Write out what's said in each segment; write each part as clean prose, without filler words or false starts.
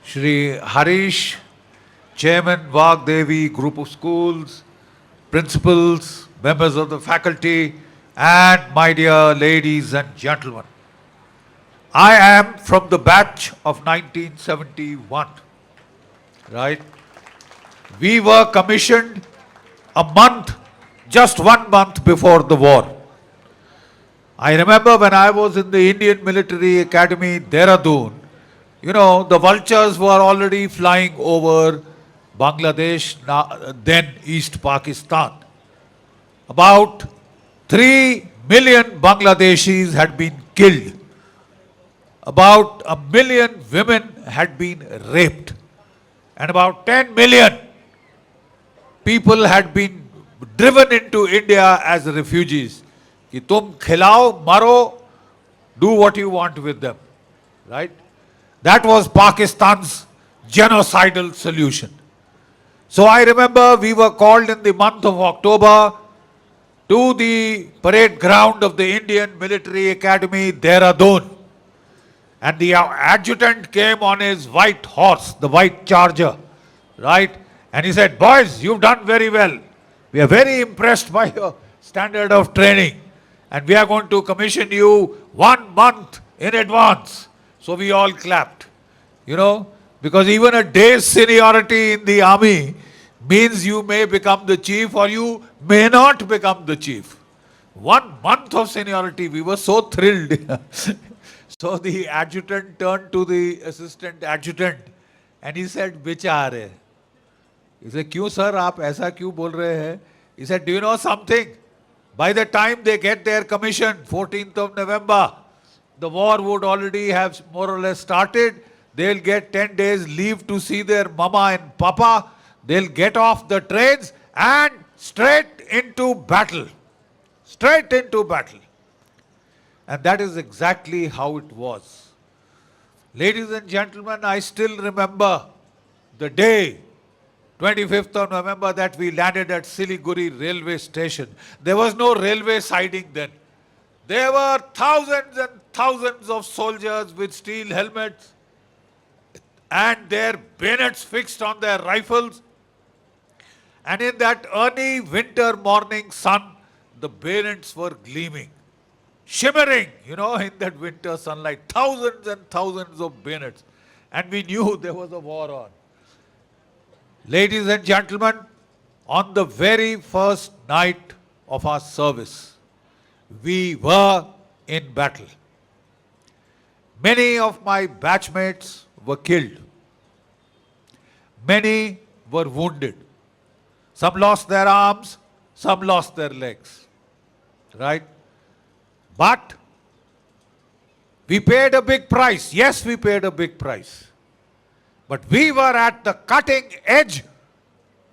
Shri Harish, Chairman Vagdevi Group of Schools, principals, members of the faculty, and my dear ladies and gentlemen. I am from the batch of 1971, right? We were commissioned a month, just 1 month before the war. I remember when I was in the Indian Military Academy, Dehradun, the vultures were already flying over Bangladesh, then East Pakistan. About 3 million Bangladeshis had been killed. About 1 million women had been raped. And about 10 million people had been driven into India as refugees. Ki tum khilao, maro, do what you want with them. Right? That was Pakistan's genocidal solution. So I remember we were called in the month of October to the parade ground of the Indian Military Academy, Dehradun. And the adjutant came on his white horse, the white charger, right? And he said, boys, you've done very well. We are very impressed by your standard of training. And we are going to commission you 1 month in advance. So we all clapped, because even a day's seniority in the army means you may become the chief or you may not become the chief. 1 month of seniority, we were so thrilled. So the adjutant turned to the assistant adjutant and he said, Bichare. He said, Kyun sir, aap aisa kyun bol rahe hai? He said, do you know something? By the time they get their commission, 14th of November, the war would already have more or less started. They'll get 10 days leave to see their mama and papa. They'll get off the trains and straight into battle. Straight into battle. And that is exactly how it was. Ladies and gentlemen, I still remember the day, 25th of November, that we landed at Siliguri railway station. There was no railway siding then. There were thousands and thousands of soldiers with steel helmets and their bayonets fixed on their rifles. And in that early winter morning sun, the bayonets were gleaming, shimmering, in that winter sunlight. Thousands and thousands of bayonets. And we knew there was a war on. Ladies and gentlemen, on the very first night of our service, we were in battle. Many of my batchmates were killed. Many were wounded. Some lost their arms, some lost their legs. Right? But we paid a big price. Yes, we paid a big price. But we were at the cutting edge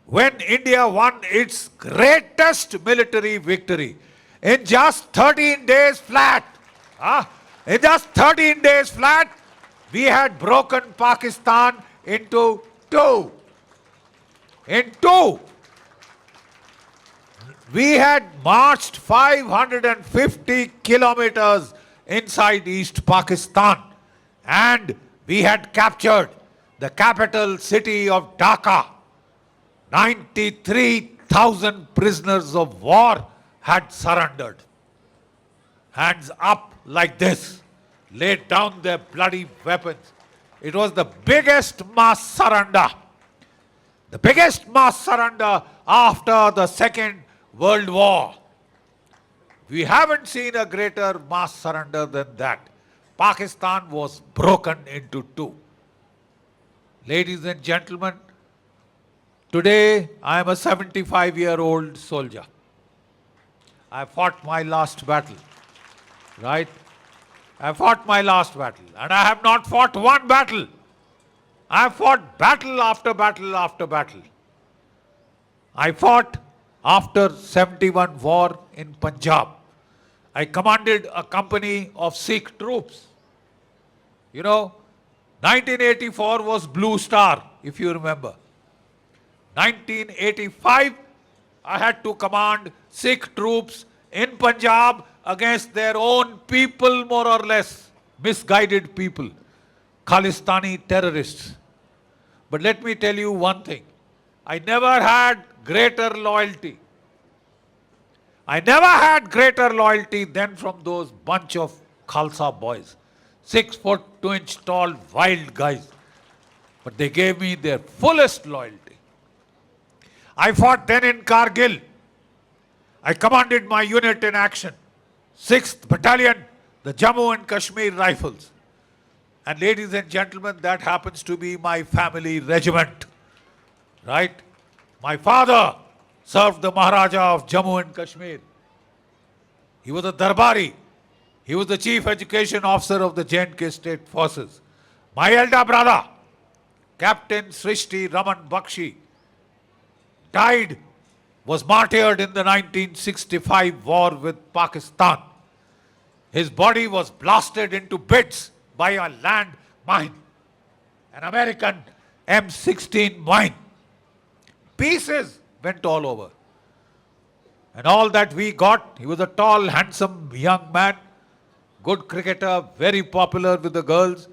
when India won its greatest military victory. In just 13 days flat, in just 13 days flat, we had broken Pakistan into two. In two. We had marched 550 kilometers inside East Pakistan and we had captured the capital city of Dhaka. 93,000 prisoners of war had surrendered. Hands up like this, laid down their bloody weapons. It was the biggest mass surrender. The biggest mass surrender after the Second World War. We haven't seen a greater mass surrender than that. Pakistan was broken into two. Ladies and gentlemen, today I am a 75-year-old soldier. I fought my last battle, right? I fought my last battle and I have not fought one battle. I have fought battle after battle after battle. I fought after 71 war in Punjab. I commanded a company of Sikh troops. 1984 was Blue Star, if you remember. 1985, I had to command Sikh troops in Punjab against their own people, more or less, misguided people, Khalistani terrorists. But let me tell you one thing. I never had greater loyalty. I never had greater loyalty than from those bunch of Khalsa boys. 6 foot 2 inch tall, wild guys. But they gave me their fullest loyalty. I fought then in Kargil. I commanded my unit in action. 6th Battalion, the Jammu and Kashmir Rifles. And ladies and gentlemen, that happens to be my family regiment. Right? My father served the Maharaja of Jammu and Kashmir. He was a Darbari. He was the chief education officer of the J&K State Forces. My elder brother, Captain Srishti Raman Bakshi, died, was martyred in the 1965 war with Pakistan. His body was blasted into bits by a land mine, an American M16 mine. Pieces went all over. And all that we got, he was a tall, handsome young man, good cricketer, very popular with the girls,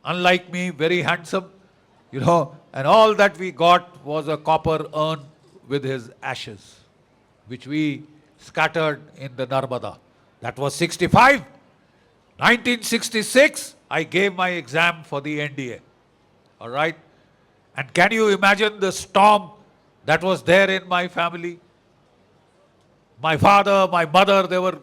unlike me, very handsome, and all that we got was a copper urn with his ashes, which we scattered in the Narmada. That was 65. 1966, I gave my exam for the NDA. All right? And can you imagine the storm that was there in my family? My father, my mother, they were,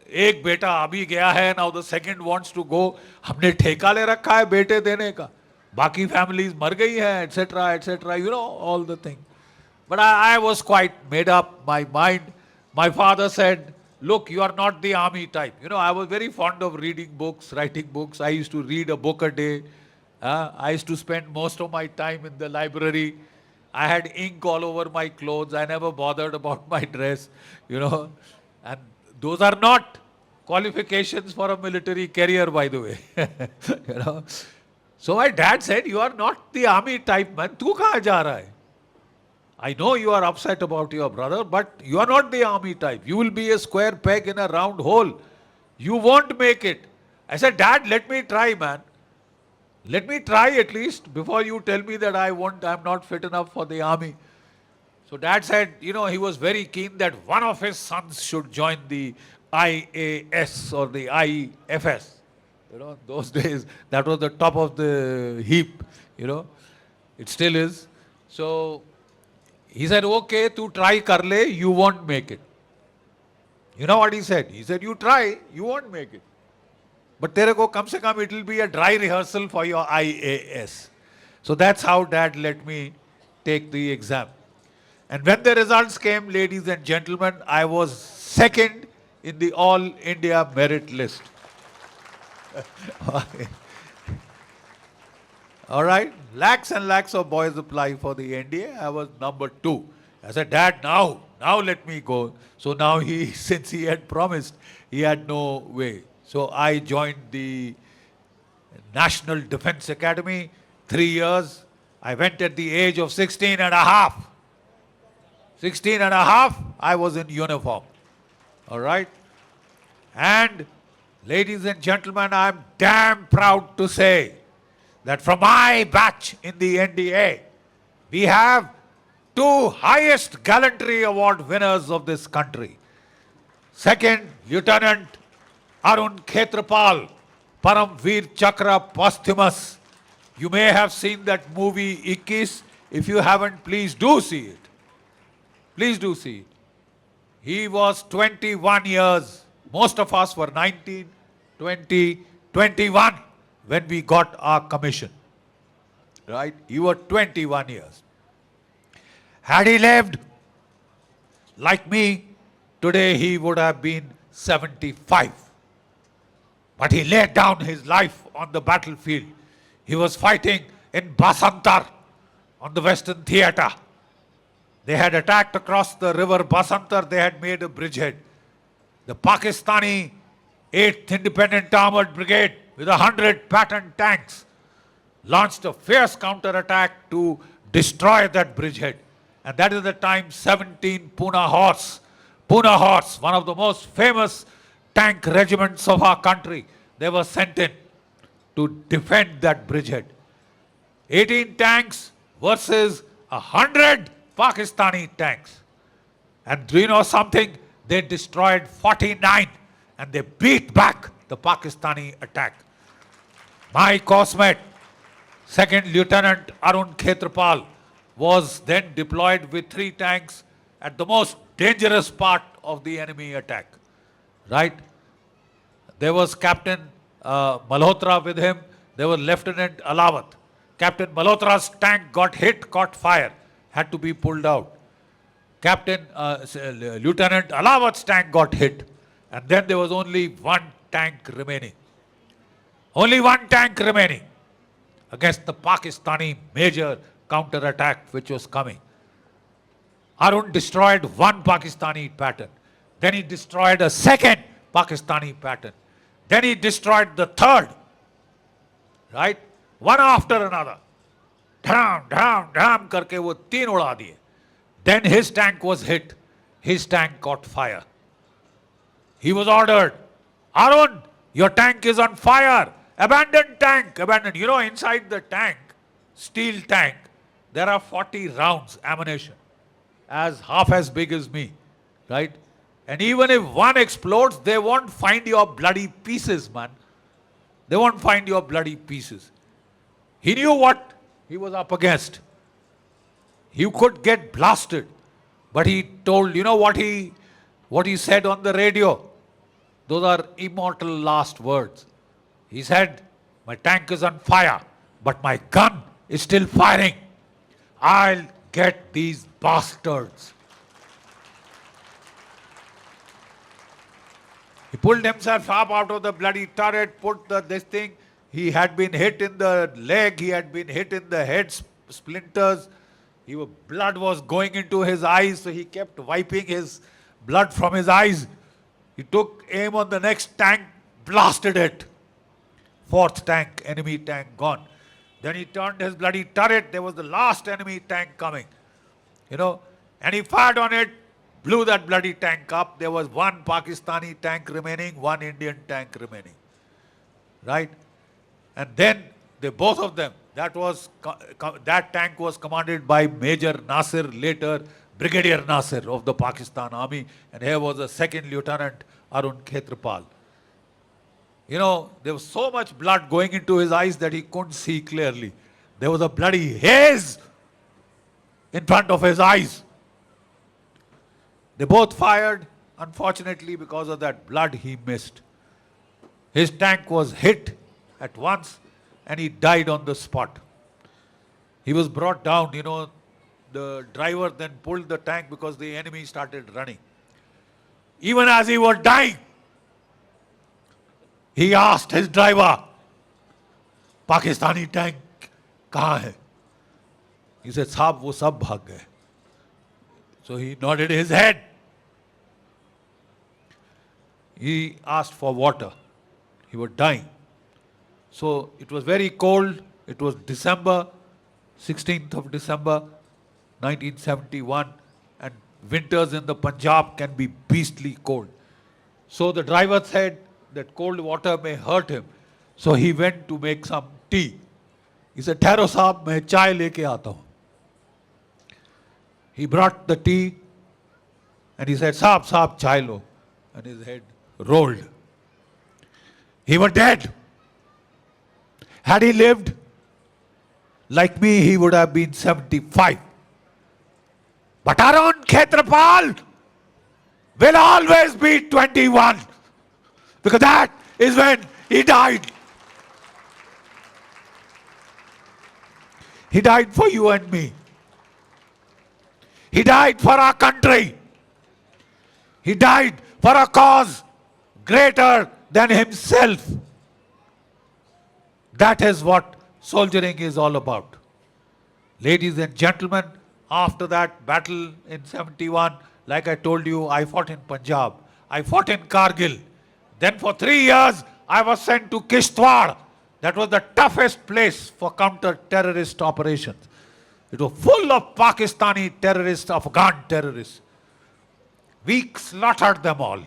एक बेटा अभी गया है, now the second wants to go. हमने ठेका ले रखा है बेटे देने का. बाकी families मर गई हैं, etc., all the thing. But I was quite made up my mind. My father said, look, you are not the army type. I was very fond of reading books, writing books. I used to read a book a day. I used to spend most of my time in the library. I had ink all over my clothes. I never bothered about my dress, And those are not qualifications for a military career, by the way. So my dad said, you are not the army type, man. Tu kahan ja raha hai? I know you are upset about your brother, but you are not the army type. You will be a square peg in a round hole. You won't make it. I said, Dad, let me try, man. Let me try at least before you tell me that I'm not fit enough for the army. So Dad said, he was very keen that one of his sons should join the IAS or the IFS. Those days, that was the top of the heap, It still is. So he said, okay, tu try kar le, you won't make it. You know what he said? He said, you try, you won't make it. But tere ko kam se kam, it will be a dry rehearsal for your IAS. So that's how Dad let me take the exam. And when the results came, ladies and gentlemen, I was second in the All India merit list. All right, lakhs and lakhs of boys apply for the NDA. I was number 2. I said, Dad, now let me go. So now since he had promised, he had no way. So I joined the National Defence Academy, 3 years. I went at the age of 16 and a half. 16 and a half, I was in uniform. All right. And ladies and gentlemen, I'm damn proud to say that from my batch in the NDA, we have 2 highest gallantry award winners of this country. Second, Lieutenant Arun Khetrapal, Param Veer Chakra posthumous. You may have seen that movie 21. If you haven't, please do see it. Please do see it. He was 21 years. Most of us were 19, 20, 21 when we got our commission. Right? He was 21 years. Had he lived like me, today he would have been 75. But he laid down his life on the battlefield. He was fighting in Basantar on the Western Theatre. They had attacked across the river Basantar. They had made a bridgehead. The Pakistani 8th Independent Armored Brigade with 100 Patton tanks launched a fierce counterattack to destroy that bridgehead. And that is the time 17 Pune Horse, one of the most famous tank regiments of our country, they were sent in to defend that bridgehead. 18 tanks versus 100 Pakistani tanks. And do you know something? They destroyed 49 and they beat back the Pakistani attack. My cosmate, Second Lieutenant Arun Khetrapal, was then deployed with 3 tanks at the most dangerous part of the enemy attack. Right? There was Captain Malhotra with him. There was Lieutenant Alawat. Captain Malhotra's tank got hit, caught fire, had to be pulled out. Lieutenant Alawat's tank got hit, and then there was only 1 tank remaining. Only 1 tank remaining against the Pakistani major counter-attack which was coming. Arun destroyed 1 Pakistani pattern. Then he destroyed a 2nd Pakistani pattern. Then he destroyed the 3rd. Right? One after another. Dham, dham, dham karke wo 3 uda diye. Then his tank was hit. His tank caught fire. He was ordered, Arun, your tank is on fire. Abandon tank, abandon. You know, inside the tank, steel tank, there are 40 rounds ammunition, half as big as me, right? And even if one explodes, they won't find your bloody pieces, man. They won't find your bloody pieces. He knew what he was up against. He could get blasted. But he told, you know what he said on the radio? Those are immortal last words. He said, my tank is on fire, but my gun is still firing. I'll get these bastards. He pulled himself up out of the bloody turret, put this thing. He had been hit in the leg, he had been hit in the head splinters. Blood was going into his eyes, so he kept wiping his blood from his eyes. He took aim on the next tank, blasted it. 4th tank, enemy tank gone. Then he turned his bloody turret. There was the last enemy tank coming. And he fired on it, blew that bloody tank up. There was 1 Pakistani tank remaining, 1 Indian tank remaining. Right? And then both of them, that tank was commanded by Major Nasir, later Brigadier Nasir of the Pakistan Army, and here was a 2nd Lieutenant Arun Khetrapal. There was so much blood going into his eyes that he couldn't see clearly. There was a bloody haze in front of his eyes. They both fired. Unfortunately, because of that blood, he missed. His tank was hit at once, and he died on the spot. He was brought down, the driver then pulled the tank because the enemy started running. Even as he was dying, he asked his driver, Pakistani tank kahan hai? He said, Saab, wo sab bhag gaye. So he nodded his head. He asked for water. He was dying. So it was very cold. It was December, 16th of December, 1971. And winters in the Punjab can be beastly cold. So the driver said that cold water may hurt him. So he went to make some tea. He said, Thero saab, main chai leke aata hu. He brought the tea and he said, Saab, chai lo. And his head rolled. He was dead. Had he lived, like me, he would have been 75. But Arun Khetrapal will always be 21. Because that is when he died. He died for you and me. He died for our country. He died for a cause greater than himself. That is what soldiering is all about. Ladies and gentlemen, after that battle in 71, like I told you, I fought in Punjab. I fought in Kargil. Then for 3 years, I was sent to Kishtwar. That was the toughest place for counter-terrorist operations. It was full of Pakistani terrorists, Afghan terrorists. We slaughtered them all.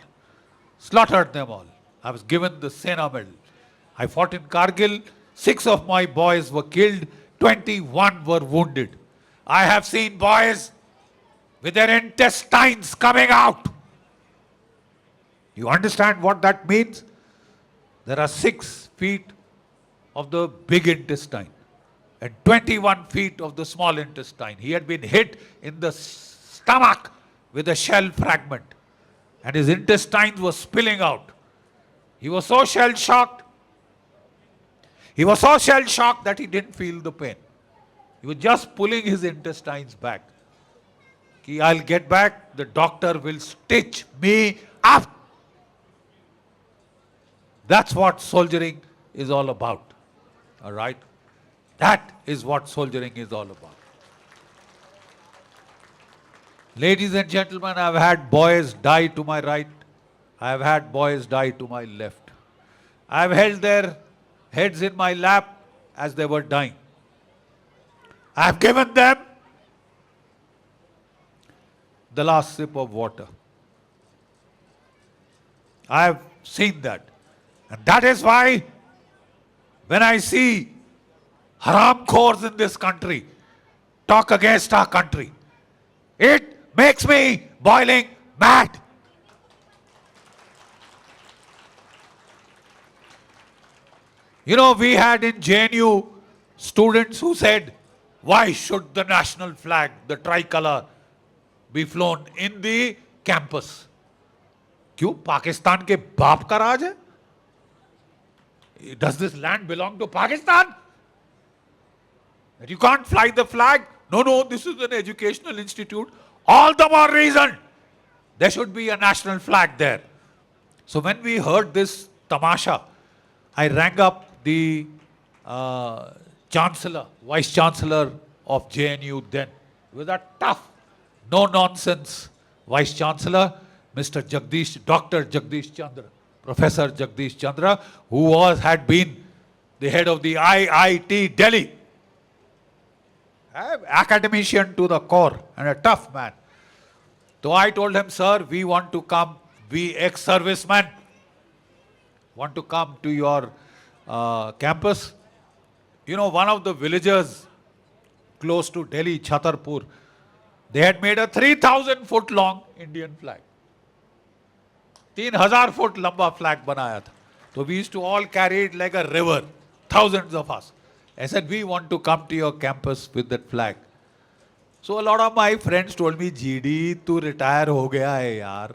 Slaughtered them all. I was given the Sena Medal. I fought in Kargil. 6 of my boys were killed. 21 were wounded. I have seen boys with their intestines coming out. You understand what that means? There are 6 feet of the big intestine and 21 feet of the small intestine. He had been hit in the stomach with a shell fragment and his intestines were spilling out. He was so shell shocked. He was so shell shocked that he didn't feel the pain. He was just pulling his intestines back. Ki I'll get back, the doctor will stitch me up. That's what soldiering is all about. All right? That is what soldiering is all about. Ladies and gentlemen, I've had boys die to my right. I've had boys die to my left. I've held their heads in my lap as they were dying. I've given them the last sip of water. I've seen that. And that is why when I see haram khors in this country talk against our country, it makes me boiling mad. You know, we had in JNU students who said, why should the national flag, the tricolor, be flown in the campus? क्यों? पाकिस्तान के बाप का राज है? Does this land belong to Pakistan? That you can't fly the flag? No, this is an educational institute. All the more reason there should be a national flag there. So when we heard this tamasha, I rang up the Chancellor, Vice Chancellor of JNU then. He was a tough, no-nonsense Vice Chancellor, Dr. Jagdish Chandra, Professor Jagdish Chandra, who had been the head of the IIT Delhi. Academician to the core and a tough man. So I told him, sir, we want to come, we ex-servicemen, want to come to your campus. You know, one of the villages close to Delhi, Chhatarpur, they had made a 3,000 foot long Indian flag. 3,000 foot lamba flag banaya tha. So we used to all carry it like a river, thousands of us. I said, we want to come to your campus with that flag. So a lot of my friends told me, GD, tu retire ho gaya hai yaar.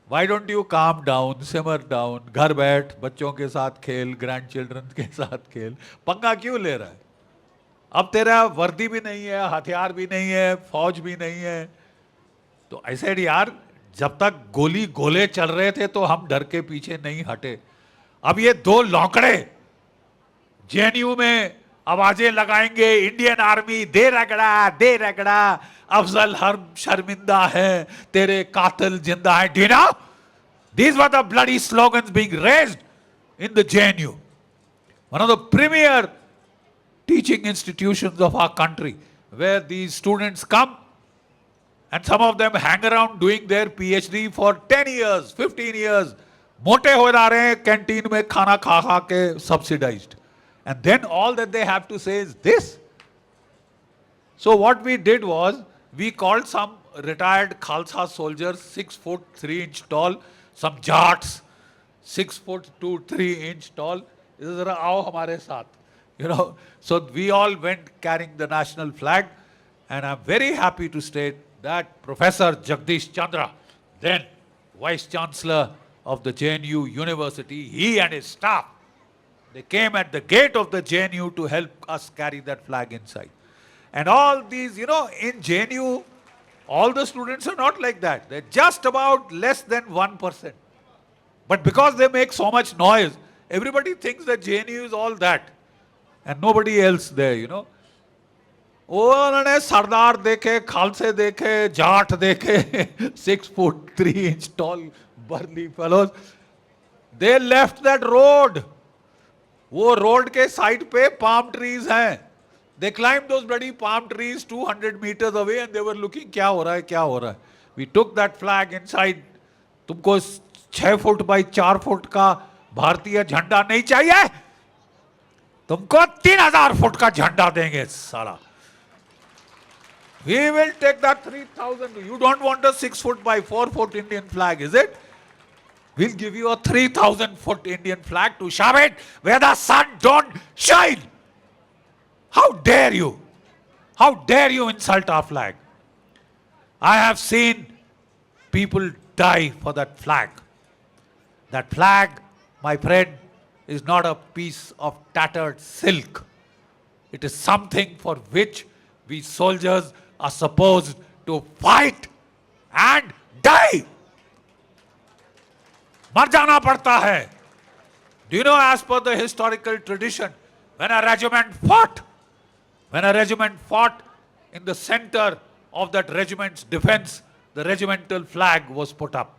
Why don't you calm down, simmer down, घर बैठ, बच्चों के साथ खेल, grandchildren के साथ खेल, पंगा क्यों ले रहा है? अब तेरा वर्दी भी नहीं है, हथियार भी नहीं है, फौज भी नहीं है. तो I said, यार, जब तक गोली गोले चल रहे थे तो हम डर के पीछे नहीं हटे. अब ये 2 लौकड़े जेएनयू में आवाजें लगाएंगे, इंडियन आर्मी दे रगड़ा, अफजल हर्ब शर्मिंदा है, तेरे कातिल जिंदा है. Do you know? These were the bloody slogans being raised in the JNU, one of the premier teaching institutions of our country, where these students come and some of them hang around doing their PhD for 10 years, 15 years. मोटे हो जा रहे हैं canteen में खाना खा के subsidized. And then all that they have to say is this. So what we did was, we called some retired Khalsa soldiers, 6 foot 3 inch tall, some Jats, 6 foot 2, 3 inch tall. Aao hamare saath. You know, so we all went carrying the national flag, and I'm very happy to state that Professor Jagdish Chandra, then Vice Chancellor of the JNU University, he and his staff, they came at the gate of the JNU to help us carry that flag inside. And all these, you know, in JNU, all the students are not like that. They're just about less than 1%. But because they make so much noise, everybody thinks that JNU is all that. And nobody else there, you know. उन्होंने सरदार देखे, खालसे देखे, जाट देखे, 6 foot 3 inch tall burly fellows. They left that road. वो road के side पे palm trees हैं. They climbed those bloody palm trees 200 meters away and they were looking, क्या हो रहा है? We took that flag inside. तुमको 6 foot by 4 foot का भारतीय झंडा नहीं चाहिए? तुमको 3,000 फुट का झंडा देंगे साला. We will take that 3,000. You don't want a 6 foot by 4 foot Indian flag, is it? We'll give you a 3,000 foot Indian flag to shove it where the sun don't shine. How dare you? How dare you insult our flag? I have seen people die for that flag. That flag, my friend, is not a piece of tattered silk. It is something for which we soldiers are supposed to fight and die. मर जाना पड़ता है. Do you know, as per the historical tradition, when a regiment fought in the center of that regiment's defense, the regimental flag was put up.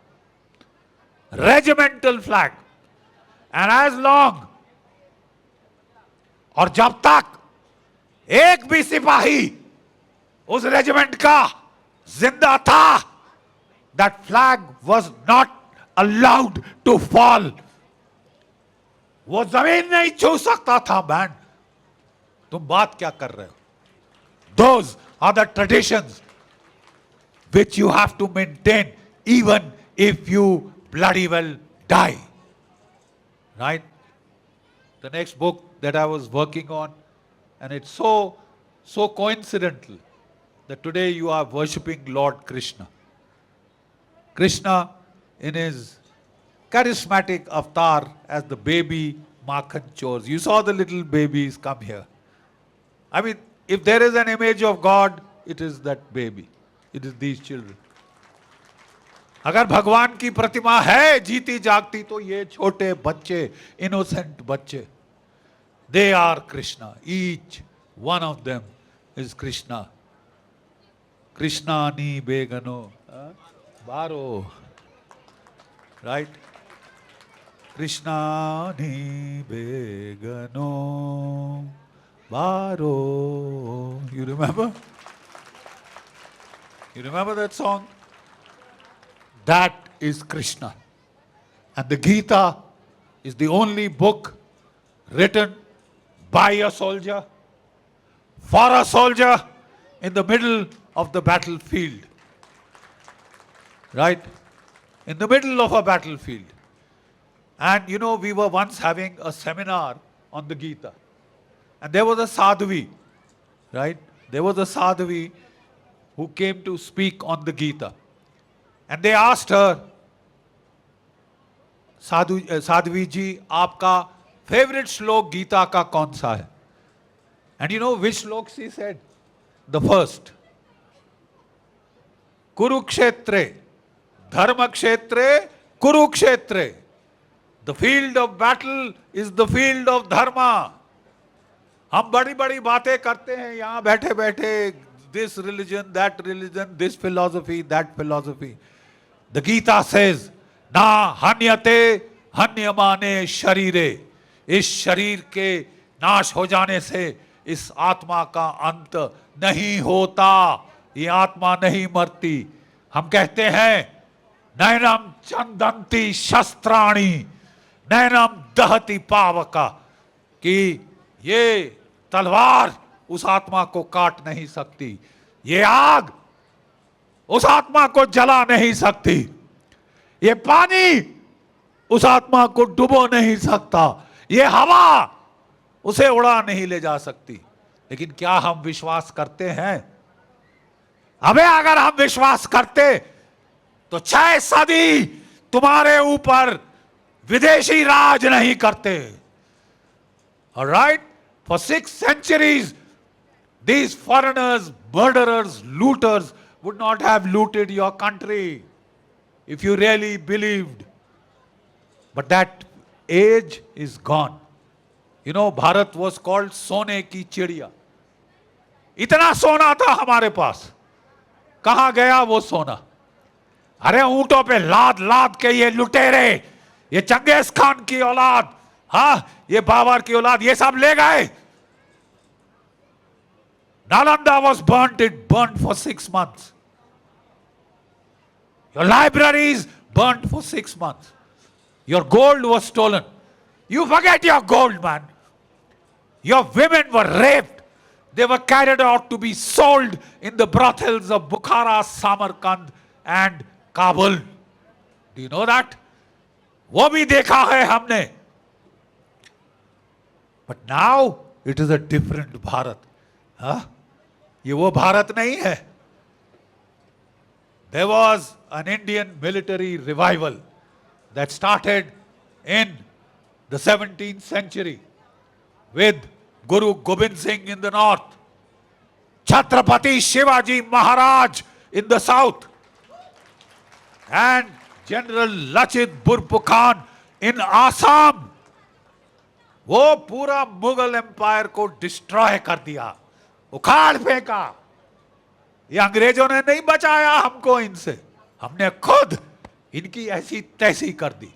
Regimental flag. And as long और जब तक एक भी सिपाही उस रेजिमेंट का जिंदा था, that flag was not allowed to fall. वो जमीन नहीं छू सकता था. मैन, तुम बात क्या कर रहे हो? Those are the traditions which you have to maintain even if you bloody well die. Right? The next book that I was working on, and it's so coincidental that today you are worshipping Lord Krishna. Krishna in his charismatic avatar as the baby Makhan Chors. You saw the little babies come here. I mean, if there is an image of God, it is that baby. It is these children. अगर भगवान की प्रतिमा है जीती जागती तो ये छोटे बच्चे, innocent बच्चे, they are Krishna. Each one of them is Krishna. Krishna ni begano baro. Right? Krishna ni begano baro. You remember? You remember that song? That is Krishna. And the Gita is the only book written by a soldier, for a soldier, in the middle of the battlefield. Right? In the middle of a battlefield. And you know, we were once having a seminar on the Gita. And there was a sadhvi, right? There was a sadhvi who came to speak on the Gita. And they asked her, Sadhvi ji, आपका favorite श्लोक गीता का कौन सा है? And you know which श्लोक she said? The first. Kurukshetre, Dharmakshetre, Kurukshetre. The field of battle is the field of dharma. हम बड़ी बड़ी बातें करते हैं यहाँ बैठे बैठे, this religion, that religion, this philosophy, that philosophy. The Gita says, ना हन्यते हन्यमाने शरीरे. इस शरीर के नाश हो जाने से इस आत्मा का अंत नहीं होता. ये आत्मा नहीं मरती. हम कहते हैं नैनम चंदंती शस्त्राणी नैनम दहति पावका, कि ये तलवार उस आत्मा को काट नहीं सकती, ये आग उस आत्मा को जला नहीं सकती, ये पानी उस आत्मा को डुबो नहीं सकता, ये हवा उसे उड़ा नहीं ले जा सकती. लेकिन क्या हम विश्वास करते हैं? अबे अगर हम विश्वास करते तो 6 सदी तुम्हारे ऊपर विदेशी राज नहीं करते. Alright? For 6 centuries, these foreigners, murderers, looters would not have looted your country if you really believed. But that age is gone. You know, Bharat was called सोने की चिड़िया. इतना सोना था हमारे पास. कहां गया वो सोना? अरे ऊंटों पे लाद लाद के ये लुटेरे, ये चंगेज खान की औलाद, हाँ, ये बाबर की औलाद, ये सब ले गए. Nalanda was burnt. It burnt for 6 months. Your libraries burnt for 6 months. Your gold was stolen. You forget your gold, man. Your women were raped. They were carried out to be sold in the brothels of Bukhara, Samarkand and Kabul. Do you know that? वो भी देखा है हमने. But now it is a different Bharat. Huh? ये वो भारत नहीं है. There was an Indian military revival that started in the 17th century with Guru Gobind Singh in the north, Chhatrapati Shivaji Maharaj in the south, and General Lachit Borphukan in Assam. वो पूरा Mughal empire को destroy कर दिया, उखाड़ फेंका. ये अंग्रेजों ने नहीं बचाया हमको इनसे, हमने खुद इनकी ऐसी तैसी कर दी.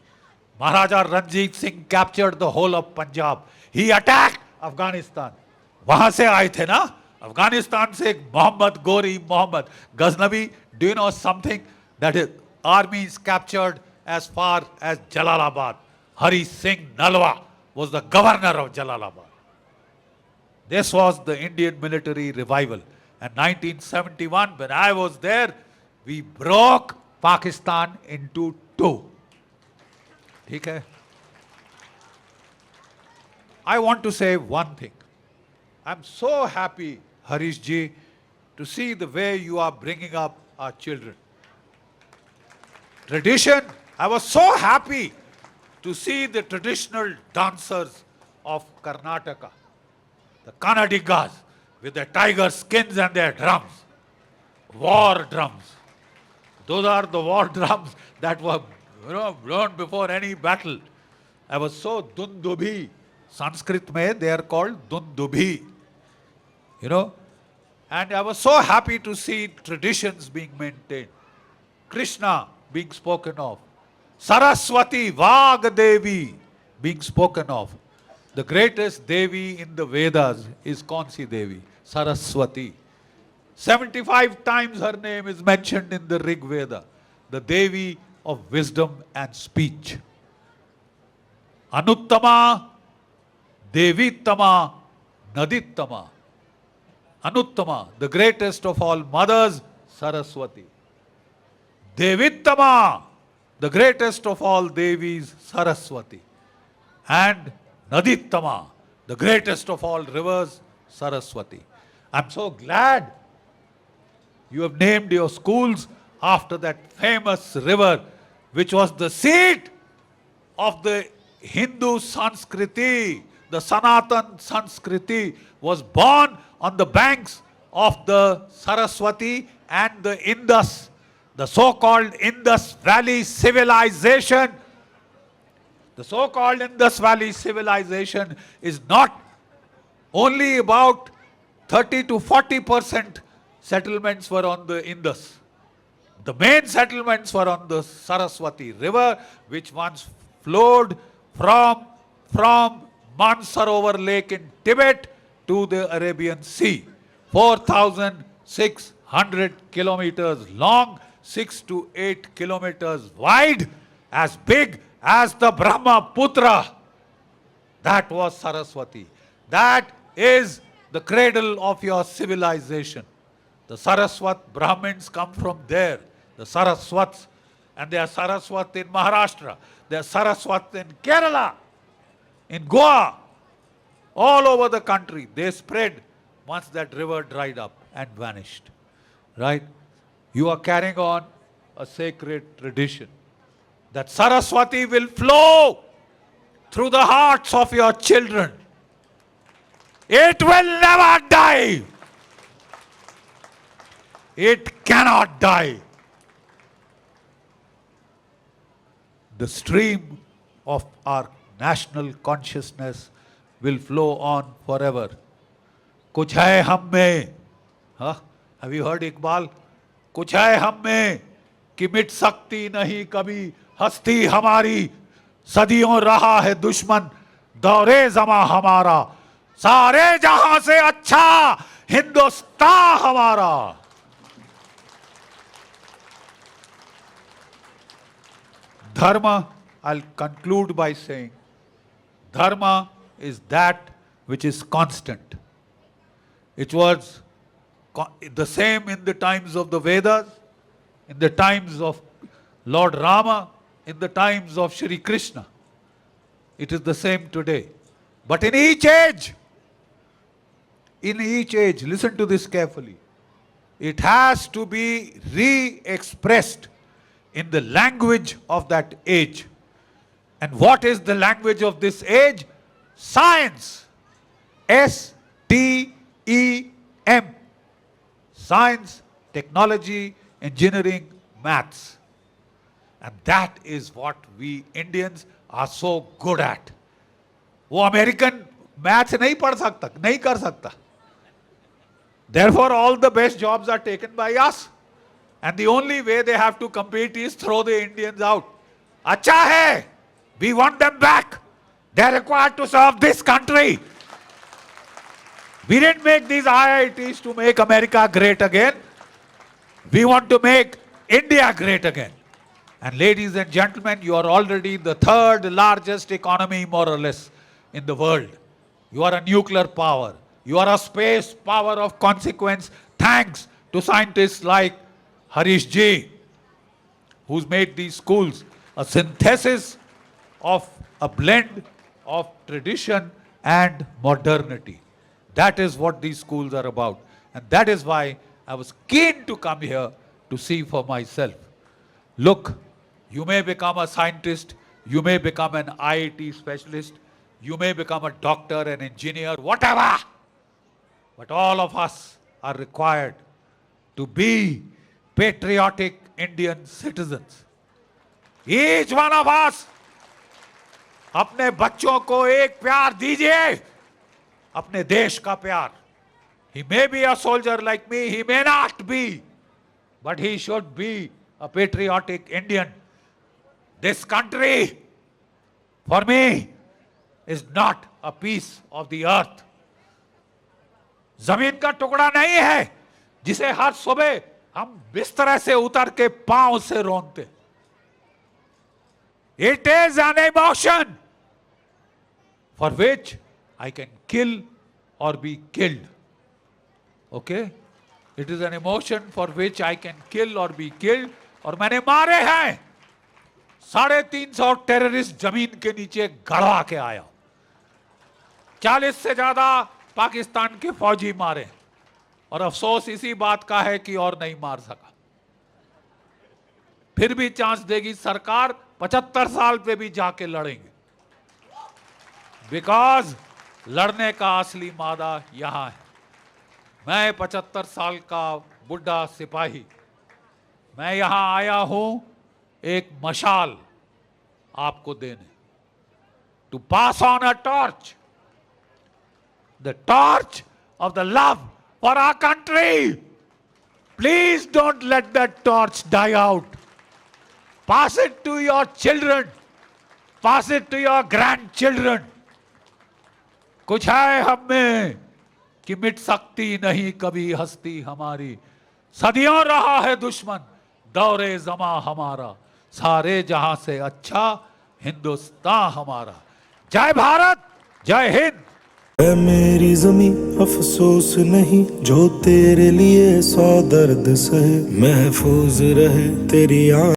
Maharaja Ranjit Singh captured the whole of Punjab. He attacked Afghanistan. वहां से आए थे ना, अफगानिस्तान से Mohammad Ghori Mohammad Ghaznavi. Do you know something that is army is captured as far as Jalalabad. Hari Singh Nalwa was the governor of Jalalabad. This was the Indian military revival. And 1971, when I was there, we broke Pakistan into two. ठीक है? I want to say one thing. I'm so happy, Harish ji, to see the way you are bringing up our children. Tradition, I was so happy to see the traditional dancers of Karnataka, the Kannadigas, with their tiger skins and their drums, war drums. Those are the war drums that were blown before any battle. I was so Dundubhi. Sanskrit mein they are called Dundubhi. And I was so happy to see traditions being maintained. Krishna being spoken of. Saraswati Vagdevi being spoken of. The greatest Devi in the Vedas is Kaunsi Devi? Saraswati. 75 times her name is mentioned in the Rig Veda. The Devi of wisdom and speech. Anuttama, Devittama, Nadittama. Anuttama, the greatest of all mothers, Saraswati. Devittama, the greatest of all Devis, Saraswati. And Nadittama, the greatest of all rivers, Saraswati. I'm so glad you have named your schools after that famous river, which was the seat of the Hindu Sanskriti. The Sanatan Sanskriti was born on the banks of the Saraswati and the Indus. The so-called Indus Valley civilization. The so-called Indus Valley civilization is not only about 30 to 40% settlements were on the Indus. The main settlements were on the Saraswati river, which once flowed from Mansarovar Lake in Tibet to the Arabian Sea. 4,600 kilometers long, 6 to 8 kilometers wide, as big as the Brahmaputra. That was Saraswati. That is the cradle of your civilization. The Saraswat Brahmins come from there. The Saraswats. And they are Saraswat in Maharashtra. They are Saraswat in Kerala, in Goa, all over the country. They spread once that river dried up and vanished. Right? You are carrying on a sacred tradition. That Saraswati will flow through the hearts of your children. It will never die. It cannot die. The stream of our national consciousness will flow on forever. कुछ है हम में. Have you heard Iqbal? कुछ है हम में कि मिट सकती नहीं कभी हस्ती हमारी. सदियों रहा है दुश्मन दौरे जमा हमारा. सारे जहां से अच्छा हिंदुस्तान हमारा. Dharma, I'll conclude by saying, Dharma is that which is constant. It was the same in the times of the Vedas, in the times of Lord Rama, in the times of Shri Krishna. It is the same today. But in each age, listen to this carefully, it has to be re-expressed in the language of that age. And what is the language of this age? Science. STEM. Science, technology, engineering, maths. And that is what we Indians are so good at. वो American maths नहीं पढ़ सकता, नहीं कर सकता. Therefore, all the best jobs are taken by us. And the only way they have to compete is throw the Indians out. अच्छा है, we want them back. They are required to serve this country. We didn't make these IITs to make America great again. We want to make India great again. And ladies and gentlemen, you are already the third largest economy, more or less, in the world. You are a nuclear power. You are a space power of consequence, thanks to scientists like Harish Ji, who's made these schools a synthesis of a blend of tradition and modernity. That is what these schools are about. And that is why I was keen to come here to see for myself. Look, you may become a scientist, you may become an IIT specialist, you may become a doctor, an engineer, whatever. But all of us are required to be patriotic Indian citizens. Each one of us, अपने बच्चों को एक प्यार दीजिए, अपने देश का प्यार. He may be a soldier like me, he may not be, but he should be a patriotic Indian. This country, for me, is not a piece of the earth. जमीन का टुकड़ा नहीं है जिसे हर सुबह हम बिस्तर से उतर के पांव से रोनते. It is an emotion for which I can kill or be killed. Okay? It is an emotion for which I can kill or be killed. और मैंने मारे हैं 350 टेररिस्ट जमीन के नीचे गड़वा के आया. 40 से ज्यादा पाकिस्तान के फौजी मारे. और अफसोस इसी बात का है कि और नहीं मार सका. फिर भी चांस देगी सरकार, 75 साल पे भी जाके लड़ेंगे. बिकॉज लड़ने का असली मादा यहां है. मैं 75 साल का बुढ़ा सिपाही, मैं यहां आया हूं एक मशाल आपको देने. To pass on a torch, the torch of the love for our country. Please don't let that torch die out. Pass it to your children, pass it to your grandchildren. कुछ है हम में कि मिट सकती नहीं कभी हस्ती हमारी. सदियों रहा है दुश्मन दौरे जमा हमारा. सारे जहां से अच्छा हिंदुस्तान हमारा. जय भारत, जय हिंद. है मेरी ज़मीं अफसोस नहीं, जो तेरे लिए 100 दर्द सहे. महफूज रहे तेरी